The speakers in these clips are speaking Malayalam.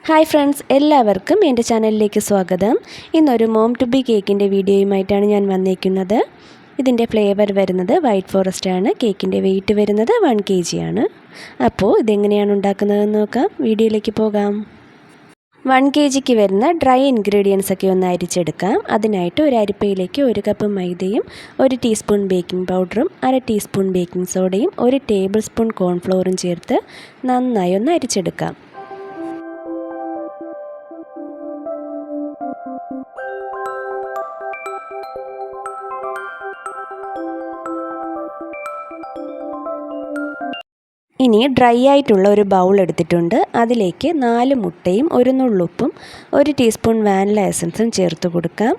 ഹായ് ഫ്രണ്ട്സ്, എല്ലാവർക്കും എൻ്റെ ചാനലിലേക്ക് സ്വാഗതം. ഇന്നൊരു മോം ടു ബി കേക്കിൻ്റെ വീഡിയോയുമായിട്ടാണ് ഞാൻ വന്നിരിക്കുന്നത്. ഇതിൻ്റെ ഫ്ലേവർ വരുന്നത് വൈറ്റ് ഫോറസ്റ്റ് ആണ്. കേക്കിൻ്റെ വെയിറ്റ് വരുന്നത് 1 kg ആണ്. അപ്പോൾ ഇതെങ്ങനെയാണ് ഉണ്ടാക്കുന്നതെന്ന് നോക്കാം. വീഡിയോയിലേക്ക് പോകാം. 1 kgക്ക് വരുന്ന ഡ്രൈ ഇൻഗ്രീഡിയൻസ് ഒക്കെ ഒന്ന് അരിച്ചെടുക്കാം. അതിനായിട്ട് ഒരു അരിപ്പയിലേക്ക് 1 കപ്പ് മൈദയും 1 ടീസ്പൂൺ ബേക്കിംഗ് പൗഡറും 1/2 ടീസ്പൂൺ ബേക്കിംഗ് സോഡയും 1 ടേബിൾ സ്പൂൺ കോൺഫ്ലോറും ചേർത്ത് നന്നായി ഒന്ന് അരിച്ചെടുക്കാം. ഇനി ഡ്രൈ ആയിട്ടുള്ള ഒരു ബൗൾ എടുത്തിട്ടുണ്ട്. അതിലേക്ക് 4 മുട്ടയും 1 നുള്ളുപ്പും 1 ടീസ്പൂൺ വാനില എസൻസും ചേർത്ത് കൊടുക്കാം.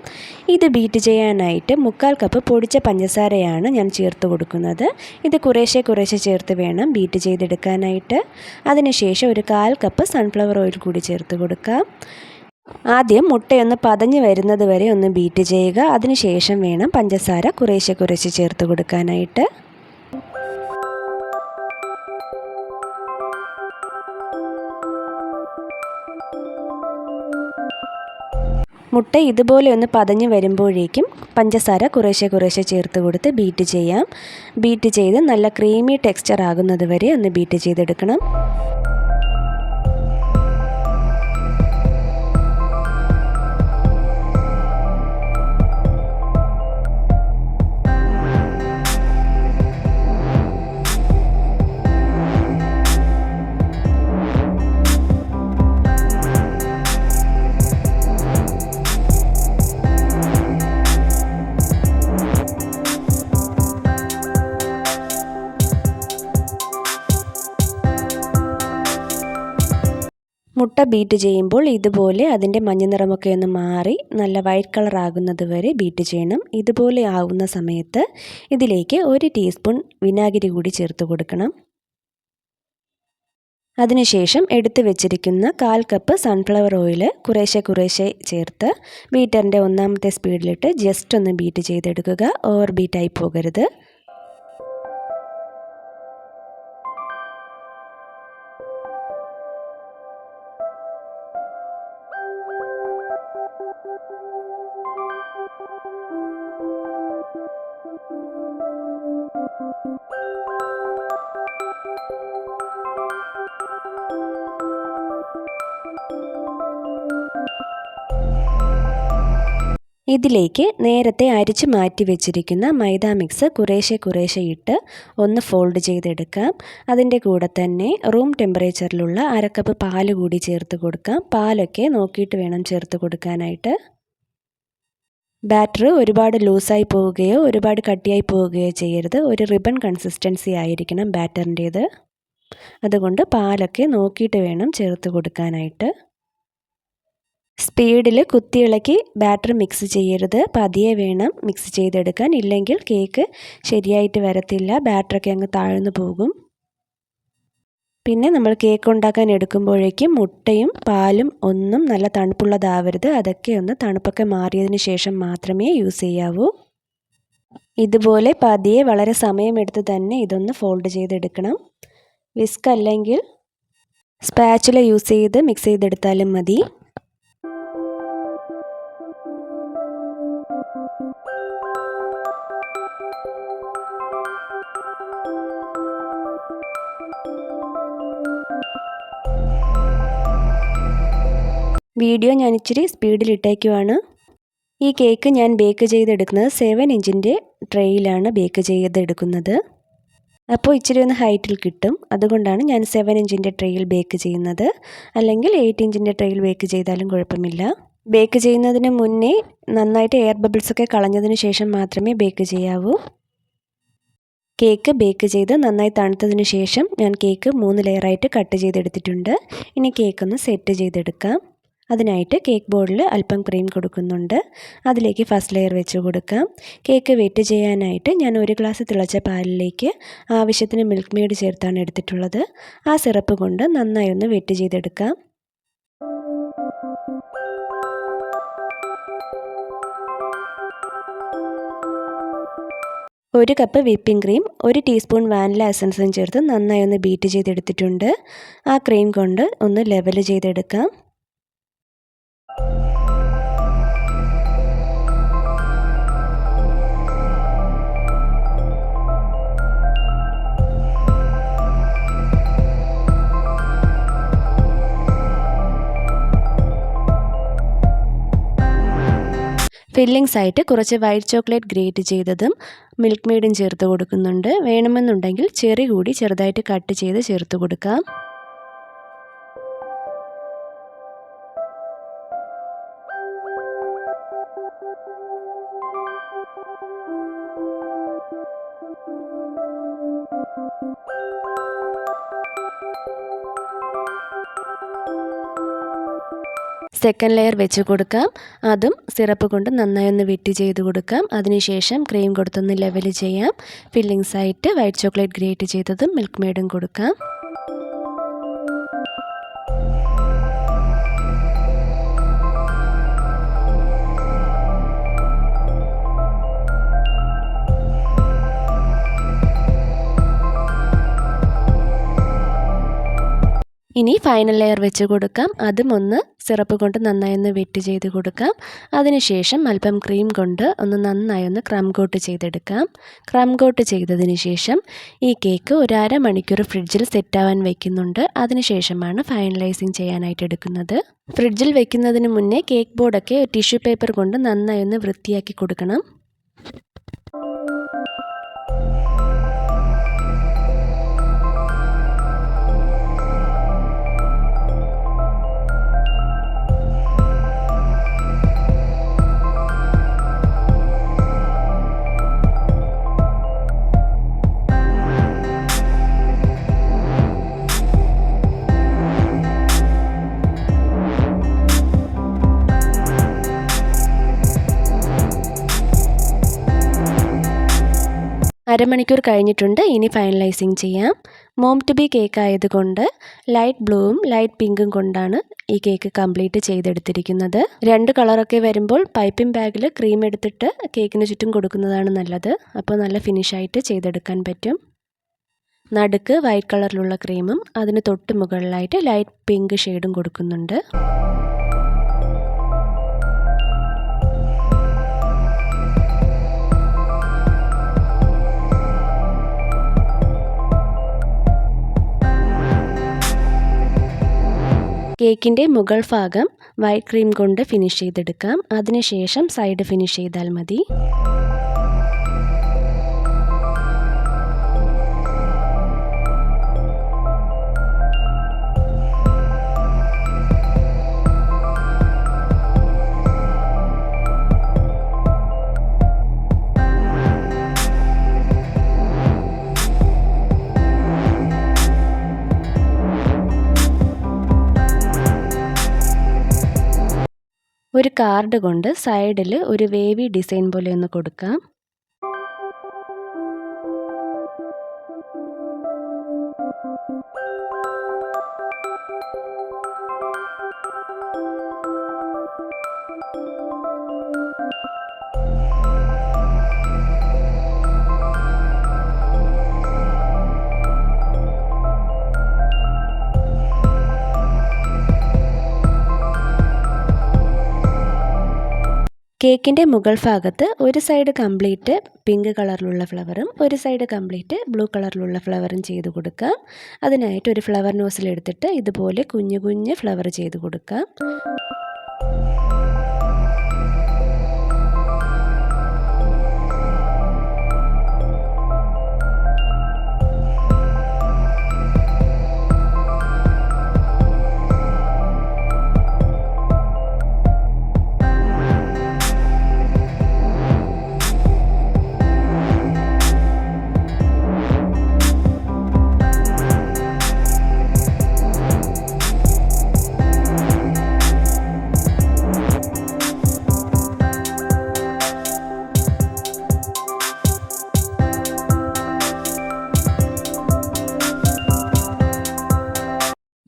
ഇത് ബീറ്റ് ചെയ്യാനായിട്ട് 1/4 കപ്പ് പൊടിച്ച പഞ്ചസാരയാണ് ഞാൻ ചേർത്ത് കൊടുക്കുന്നത്. ഇത് കുറേശ്ശെ ചേർത്ത് വേണം ബീറ്റ് ചെയ്തെടുക്കാനായിട്ട്. അതിനുശേഷം ഒരു 1/4 കപ്പ് സൺഫ്ലവർ ഓയിൽ കൂടി ചേർത്ത് കൊടുക്കാം. ആദ്യം മുട്ടയൊന്ന് പതഞ്ഞ് വരുന്നത് വരെ ഒന്ന് ബീറ്റ് ചെയ്യുക. അതിനുശേഷം വേണം പഞ്ചസാര കുറേശ്ശെ ചേർത്ത് കൊടുക്കാനായിട്ട്. മുട്ട ഇതുപോലെ ഒന്ന് പതഞ്ഞ് വരുമ്പോഴേക്കും പഞ്ചസാര കുറേശ്ശെ ചേർത്ത് കൊടുത്ത് ബീറ്റ് ചെയ്യാം. ബീറ്റ് ചെയ്ത് നല്ല ക്രീമി ടെക്സ്ചർ ആകുന്നത് വരെ ഒന്ന് ബീറ്റ് ചെയ്തെടുക്കണം. മുട്ട ബീറ്റ് ചെയ്യുമ്പോൾ ഇതുപോലെ അതിൻ്റെ മഞ്ഞ നിറമൊക്കെ ഒന്ന് മാറി നല്ല വൈറ്റ് കളർ ആകുന്നത് വരെ ബീറ്റ് ചെയ്യണം. ഇതുപോലെ ആവുന്ന സമയത്ത് ഇതിലേക്ക് 1 ടീസ്പൂൺ വിനാഗിരി കൂടി ചേർത്ത് കൊടുക്കണം. അതിനുശേഷം എടുത്തു വെച്ചിരിക്കുന്ന 1/4 കപ്പ് സൺഫ്ലവർ ഓയിൽ കുറേശ്ശെ ചേർത്ത് ബീറ്ററിൻ്റെ 1ാമത്തെ സ്പീഡിലിട്ട് ജസ്റ്റ് ഒന്ന് ബീറ്റ് ചെയ്തെടുക്കുക. ഓവർ ബീറ്റായി പോകരുത്. ഇതിലേക്ക് നേരത്തെ അരിച്ച് മാറ്റി വെച്ചിരിക്കുന്ന മൈദ മിക്സ് കുറേശ്ശെ ഇട്ട് ഒന്ന് ഫോൾഡ് ചെയ്തെടുക്കാം. അതിൻ്റെ കൂടെ തന്നെ റൂം ടെമ്പറേച്ചറിലുള്ള 1/2 കപ്പ് പാൽ കൂടി ചേർത്ത് കൊടുക്കാം. പാലൊക്കെ നോക്കിയിട്ട് വേണം ചേർത്ത് കൊടുക്കാനായിട്ട്. ബാറ്റർ ഒരുപാട് ലൂസായി പോവുകയോ ഒരുപാട് കട്ടിയായി പോവുകയോ ചെയ്യരുത്. ഒരു റിബൺ കൺസിസ്റ്റൻസി ആയിരിക്കണം ബാറ്ററിൻ്റേത്. അതുകൊണ്ട് പാലൊക്കെ നോക്കിയിട്ട് വേണം ചേർത്ത് കൊടുക്കാനായിട്ട്. സ്പീഡിൽ കുത്തിയിളക്കി ബാറ്റർ മിക്സ് ചെയ്യരുത്. പതിയെ വേണം മിക്സ് ചെയ്തെടുക്കാൻ. ഇല്ലെങ്കിൽ കേക്ക് ശരിയായിട്ട് വരത്തില്ല. ബാറ്ററൊക്കെ അങ്ങ് താഴ്ന്നു പോകും. പിന്നെ നമ്മൾ കേക്ക് ഉണ്ടാക്കാൻ എടുക്കുമ്പോഴേക്കും മുട്ടയും പാലും ഒന്നും നല്ല തണുപ്പുള്ളതാവരുത്. അതൊക്കെ ഒന്ന് തണുപ്പൊക്കെ മാറിയതിന് ശേഷം മാത്രമേ യൂസ് ചെയ്യാവൂ. ഇതുപോലെ പതിയെ വളരെ സമയമെടുത്ത് തന്നെ ഇതൊന്ന് ഫോൾഡ് ചെയ്തെടുക്കണം. വിസ്ക് അല്ലെങ്കിൽ സ്പാച്ചുല യൂസ് ചെയ്ത് മിക്സ് ചെയ്തെടുത്താലും മതി. വീഡിയോ ഞാൻ ഇച്ചിരി സ്പീഡിലിട്ടേക്കുവാണ്. ഈ കേക്ക് ഞാൻ ബേക്ക് ചെയ്തെടുക്കുന്നത് 7 ഇഞ്ചിൻ്റെ ട്രേയിലാണ് ബേക്ക് ചെയ്തെടുക്കുന്നത്. അപ്പോൾ ഇച്ചിരി ഒന്ന് ഹൈറ്റിൽ കിട്ടും. അതുകൊണ്ടാണ് ഞാൻ 7 ഇഞ്ചിൻ്റെ ട്രേയിൽ ബേക്ക് ചെയ്യുന്നത്. അല്ലെങ്കിൽ 8 ഇഞ്ചിൻ്റെ ട്രേയിൽ ബേക്ക് ചെയ്താലും കുഴപ്പമില്ല. ബേക്ക് ചെയ്യുന്നതിന് മുന്നേ നന്നായിട്ട് എയർ ബബിൾസൊക്കെ കളഞ്ഞതിന് ശേഷം മാത്രമേ ബേക്ക് ചെയ്യാവൂ. കേക്ക് ബേക്ക് ചെയ്ത് നന്നായി തണുത്തതിന് ശേഷം ഞാൻ കേക്ക് 3 ലെയറായിട്ട് കട്ട് ചെയ്തെടുത്തിട്ടുണ്ട്. ഇനി കേക്കൊന്ന് സെറ്റ് ചെയ്തെടുക്കാം. അതിനായിട്ട് കേക്ക് ബോർഡിൽ അല്പം ക്രീം കൊടുക്കുന്നുണ്ട്. അതിലേക്ക് ഫസ്റ്റ് ലെയർ വെച്ച് കൊടുക്കാം. കേക്ക് വെറ്റ് ചെയ്യാനായിട്ട് ഞാൻ 1 ഗ്ലാസ് തിളച്ച പാലിലേക്ക് ആവശ്യത്തിന് മിൽക്ക് മെയ്ഡ് ചേർത്താണ് എടുത്തിട്ടുള്ളത്. ആ സിറപ്പ് കൊണ്ട് നന്നായി ഒന്ന് വെറ്റ് ചെയ്തെടുക്കാം. ഒരു cup whipping cream 1 teaspoon vanilla എസൻസും ചേർത്ത് നന്നായി ഒന്ന് ബീറ്റ് ചെയ്തെടുത്തിട്ടുണ്ട്. ആ ക്രീം കൊണ്ട് ഒന്ന് ലെവൽ ചെയ്തെടുക്കാം. ഫില്ലിങ്സ് ആയിട്ട് കുറച്ച് വൈറ്റ് ചോക്ലേറ്റ് ഗ്രേറ്റ് ചെയ്തതും മിൽക്ക് മെയ്ഡും ചേർത്ത് കൊടുക്കുന്നുണ്ട്. വേണമെന്നുണ്ടെങ്കിൽ ചെറി കൂടി ചെറുതായിട്ട് കട്ട് ചെയ്ത് ചേർത്ത് കൊടുക്കാം. സെക്കൻഡ് ലെയർ വെച്ച് കൊടുക്കാം. അതും സിറപ്പ് കൊണ്ട് നന്നായി ഒന്ന് വെറ്റ് ചെയ്ത് കൊടുക്കാം. അതിനുശേഷം ക്രീം കൊടുത്തൊന്ന് ലെവൽ ചെയ്യാം. ഫില്ലിങ്സ് ആയിട്ട് വൈറ്റ് ചോക്ലേറ്റ് ഗ്രേറ്റ് ചെയ്തതും മിൽക്ക് മെയ്ഡും കൊടുക്കാം. ഇനി ഫൈനൽ ലെയർ വെച്ച് കൊടുക്കാം. അതും ഒന്ന് സിറപ്പ് കൊണ്ട് നന്നായി ഒന്ന് വെറ്റ് ചെയ്ത് കൊടുക്കാം. അതിനുശേഷം അല്പം ക്രീം കൊണ്ട് ഒന്ന് നന്നായി ഒന്ന് ക്രം കോട്ട് ചെയ്തെടുക്കാം. ക്രം കോട്ട് ചെയ്തതിന് ശേഷം ഈ കേക്ക് ഒരു അരമണിക്കൂർ ഫ്രിഡ്ജിൽ സെറ്റാവാൻ വയ്ക്കുന്നുണ്ട്. അതിനുശേഷമാണ് ഫൈനലൈസിങ് ചെയ്യാനായിട്ട് എടുക്കുന്നത്. ഫ്രിഡ്ജിൽ വെക്കുന്നതിന് മുന്നേ കേക്ക് ബോർഡൊക്കെ ടിഷ്യൂ പേപ്പർ കൊണ്ട് നന്നായി ഒന്ന് വൃത്തിയാക്കി കൊടുക്കണം. അരമണിക്കൂർ കഴിഞ്ഞിട്ടുണ്ട്. ഇനി ഫൈനലൈസിങ് ചെയ്യാം. മോം ടു ബി കേക്ക് ആയതുകൊണ്ട് ലൈറ്റ് ബ്ലൂവും ലൈറ്റ് പിങ്കും കൊണ്ടാണ് ഈ കേക്ക് കംപ്ലീറ്റ് ചെയ്തെടുത്തിരിക്കുന്നത്. 2 കളറൊക്കെ വരുമ്പോൾ പൈപ്പിംഗ് ബാഗിൽ ക്രീം എടുത്തിട്ട് കേക്കിന് ചുറ്റും കൊടുക്കുന്നതാണ് നല്ലത്. അപ്പോൾ നല്ല ഫിനിഷായിട്ട് ചെയ്തെടുക്കാൻ പറ്റും. നടുക്ക് വൈറ്റ് കളറിലുള്ള ക്രീമും അതിന് തൊട്ട് മുകളിലായിട്ട് ലൈറ്റ് പിങ്ക് ഷെയ്ഡും കൊടുക്കുന്നുണ്ട്. കേക്കിൻ്റെ മുകൾ ഭാഗം വൈറ്റ് ക്രീം കൊണ്ട് ഫിനിഷ് ചെയ്തെടുക്കാം. അതിനുശേഷം സൈഡ് ഫിനിഷ് ചെയ്താൽ മതി. ഒരു കാർഡ് കൊണ്ട് സൈഡിൽ ഒരു വേവി ഡിസൈൻ പോലെ ഒന്ന് കൊടുക്കാം. കേക്കിൻ്റെ മുകൾ ഭാഗത്ത് ഒരു സൈഡ് കംപ്ലീറ്റ് പിങ്ക് കളറിലുള്ള ഫ്ലവറും ഒരു സൈഡ് കംപ്ലീറ്റ് ബ്ലൂ കളറിലുള്ള ഫ്ലവറും ചെയ്ത് കൊടുക്കാം. അതിനായിട്ട് ഒരു ഫ്ലവർ നോസിൽ എടുത്തിട്ട് ഇതുപോലെ കുഞ്ഞു കുഞ്ഞ് ഫ്ലവർ ചെയ്ത് കൊടുക്കാം.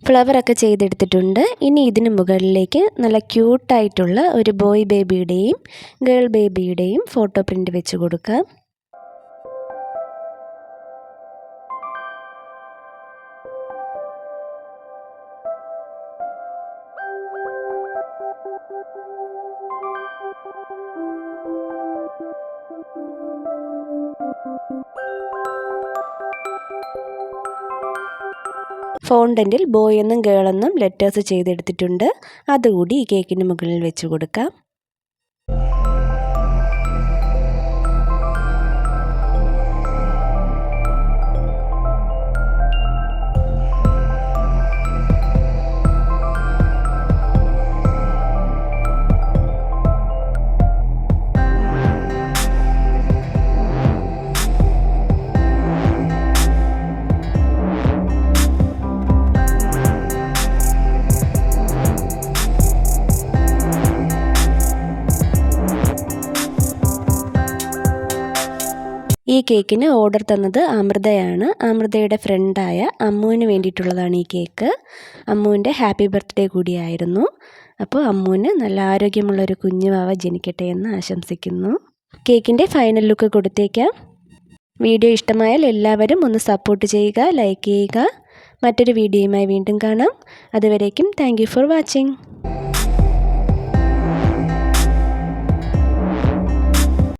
ഫ്ലവറൊക്കെ ചെയ്തെടുത്തിട്ടുണ്ട്. ഇനി ഇതിന് മുകളിലേക്ക് നല്ല ക്യൂട്ടായിട്ടുള്ള ഒരു ബോയ് ബേബിയുടെയും ഗേൾ ബേബിയുടെയും ഫോട്ടോ പ്രിൻ്റ് വെച്ച് കൊടുക്കാം. ഫോണ്ടൻറ്റിൽ ബോയ് എന്നും ഗേൾ എന്നും ലെറ്റേഴ്സ് ചെയ്തെടുത്തിട്ടുണ്ട്. അതുകൂടി ഈ കേക്കിന് മുകളിൽ വെച്ച് കൊടുക്കാം. ഈ കേക്കിന് ഓർഡർ തന്നത് അമൃതയാണ്. അമൃതയുടെ ഫ്രണ്ടായ അമ്മുവിന് വേണ്ടിയിട്ടുള്ളതാണ് ഈ കേക്ക്. അമ്മുവിൻ്റെ ഹാപ്പി ബർത്ത്ഡേ കൂടിയായിരുന്നു. അപ്പോൾ അമ്മുവിന് നല്ല ആരോഗ്യമുള്ളൊരു കുഞ്ഞുവാവ ജനിക്കട്ടെ എന്ന് ആശംസിക്കുന്നു. കേക്കിൻ്റെ ഫൈനൽ ലുക്ക് കൊടുത്തേക്കാം. വീഡിയോ ഇഷ്ടമായാൽ എല്ലാവരും ഒന്ന് സപ്പോർട്ട് ചെയ്യുക, ലൈക്ക് ചെയ്യുക. മറ്റൊരു വീഡിയോയുമായി വീണ്ടും കാണാം. അതുവരേക്കും താങ്ക് യു ഫോർ വാച്ചിങ്.